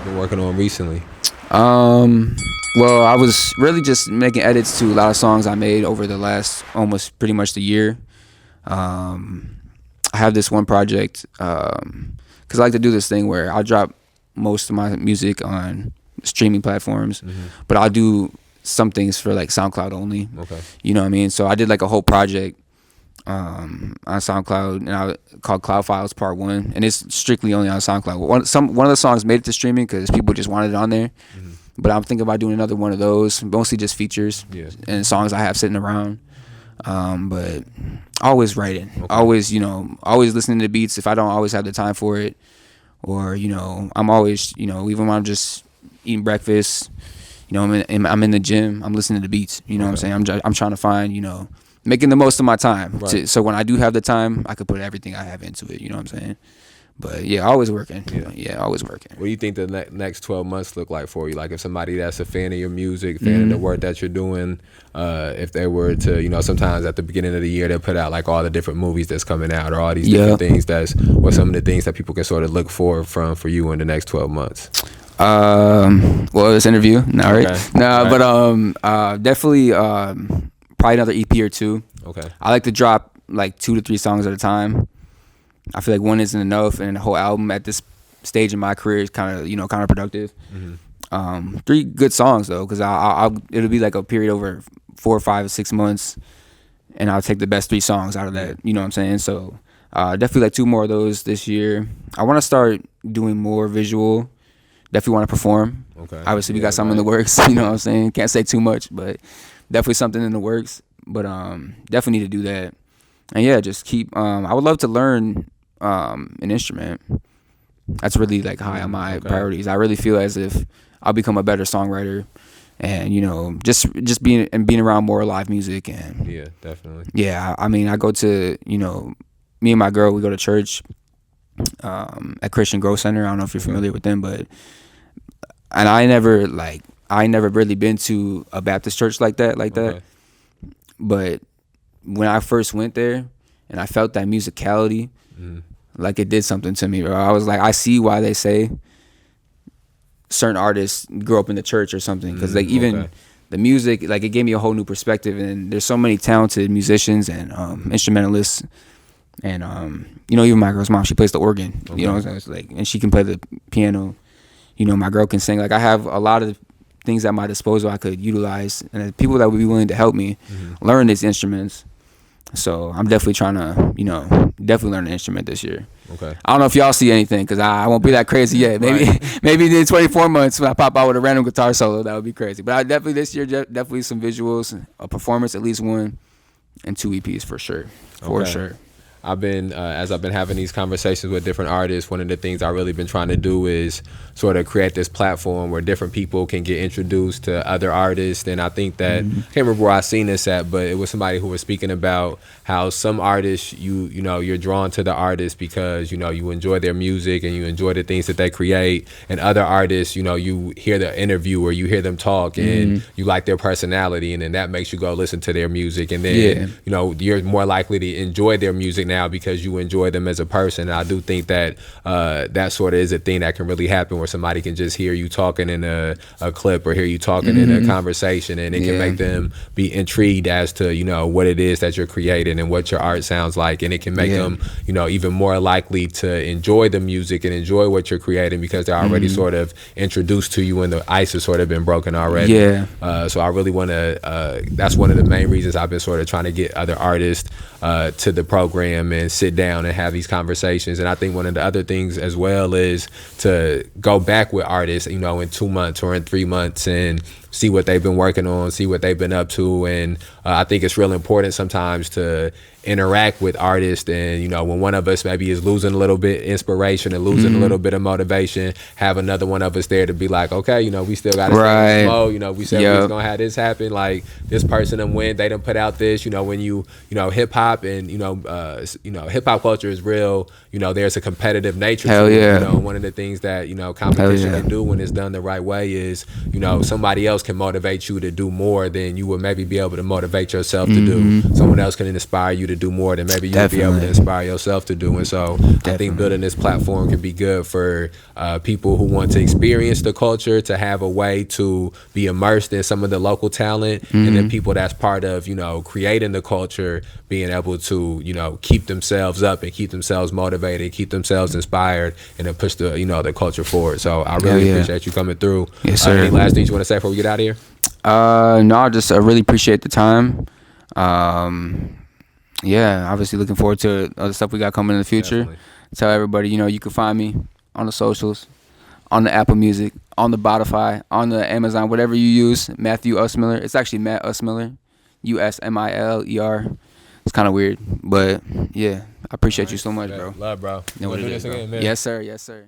you've been working on recently? Well, I was really just making edits to a lot of songs I made over the last almost pretty much the year. I have this one project because I like to do this thing where I'll drop most of my music on streaming platforms, but I'll do some things for like SoundCloud only. Okay. You know what I mean? So I did like a whole project on SoundCloud, and called Cloud Files Part 1, and it's strictly only on SoundCloud. One of the songs made it to streaming because people just wanted it on there. But I'm thinking about doing another one of those, mostly just features and songs I have sitting around. But always writing, always listening to beats if I don't always have the time for it, or I'm always even when I'm just eating breakfast, I'm in the gym, I'm listening to beats. You know what I'm saying? I'm trying to find making the most of my time, so when I do have the time, I could put everything I have into it. You know what I'm saying? But yeah, always working. Yeah, always working. What do you think the next 12 months look like for you? Like if somebody that's a fan of your music, fan of the work that you're doing, if they were to, sometimes at the beginning of the year, they'll put out like all the different movies that's coming out or all these different things. What some of the things that people can sort of look for you in the next 12 months? Well, this interview, but definitely probably another EP or two. Okay. I like to drop like 2 to 3 songs at a time. I feel like one isn't enough, and the whole album at this stage in my career is kind of counterproductive. 3 good songs though, because it'll be like a period over 4 or 5 or 6 months, and I'll take the best 3 songs out of that. You know what I'm saying? So definitely like 2 more of those this year. I want to start doing more visual. Definitely want to perform. Okay. Obviously, we got something in the works. You know what I'm saying? Can't say too much, but definitely something in the works. But definitely need to do that. And yeah, just keep. I would love to learn an instrument. That's really like high on my priorities. I really feel as if I'll become a better songwriter, and just being around more live music. And yeah, definitely. Yeah, I mean, I go to me and my girl, we go to church at Christian Growth Center. I don't know if you're familiar with them, but I never really been to a Baptist church like that. But when I first went there and I felt that musicality, like it did something to me, bro. I was like, I see why they say certain artists grow up in the church or something, because like even the music, like it gave me a whole new perspective. And there's so many talented musicians and instrumentalists, and even my girl's mom, she plays the organ. It's like, and she can play the piano. My girl can sing. Like I have a lot of things at my disposal I could utilize, and people that would be willing to help me learn these instruments. So I'm definitely trying to, definitely learn an instrument this year. Okay. I don't know if y'all see anything, because I won't be that crazy yet. Maybe in 24 months when I pop out with a random guitar solo, that would be crazy. But I definitely this year, definitely some visuals, a performance, at least 1, and 2 EPs for sure. For sure. I've been, as I've been having these conversations with different artists, one of the things I've really been trying to do is sort of create this platform where different people can get introduced to other artists. And I think that, I can't remember where I seen this at, but it was somebody who was speaking about how some artists, you're drawn to the artist because, you enjoy their music and you enjoy the things that they create. And other artists, you hear the interview or you hear them talk and you like their personality, and then that makes you go listen to their music. And then, you're more likely to enjoy their music now because you enjoy them as a person. And I do think that that sort of is a thing that can really happen, where somebody can just hear you talking in a clip or hear you talking in a conversation, and it can make them be intrigued as to what it is that you're creating and what your art sounds like, and it can make them even more likely to enjoy the music and enjoy what you're creating because they're already sort of introduced to you and the ice has sort of been broken already. So I really want to that's one of the main reasons I've been sort of trying to get other artists to the program and sit down and have these conversations. And I think one of the other things as well is to go back with artists, in 2 months or in 3 months and see what they've been working on, see what they've been up to. And I think it's real important sometimes to interact with artists, and when one of us maybe is losing a little bit inspiration and losing a little bit of motivation, have another one of us there to be like, okay, we still got to stay slow. We said we was gonna have this happen. Like this person and when they done put out this, when hip hop and hip hop culture is real. There's a competitive nature to it. One of the things that competition can do when it's done the right way is somebody else else can motivate you to do more than you would maybe be able to motivate yourself to do. Someone else can inspire you to do more than maybe you would be able to inspire yourself to do. And so I think building this platform can be good for people who want to experience the culture, to have a way to be immersed in some of the local talent, and then people that's part of, you know, creating the culture, being able to, you know, keep themselves up and keep themselves motivated, keep themselves inspired, and then push the, you know, the culture forward. So I really appreciate you coming through. Yes, sir. Any last things you want to say before we get out of here? No, I just really appreciate the time. Yeah, obviously looking forward to other stuff we got coming in the future. Definitely. Tell everybody, you know, you can find me on the socials, on the Apple Music, on the Spotify, on the Amazon, whatever you use. Matthew Usmiller. It's actually Matt Usmiller, Usmiller. It's kind of weird, but yeah, I appreciate you so much, bro. Love, bro. Know what it is, bro. Again, man. Yes, sir. Yes, sir.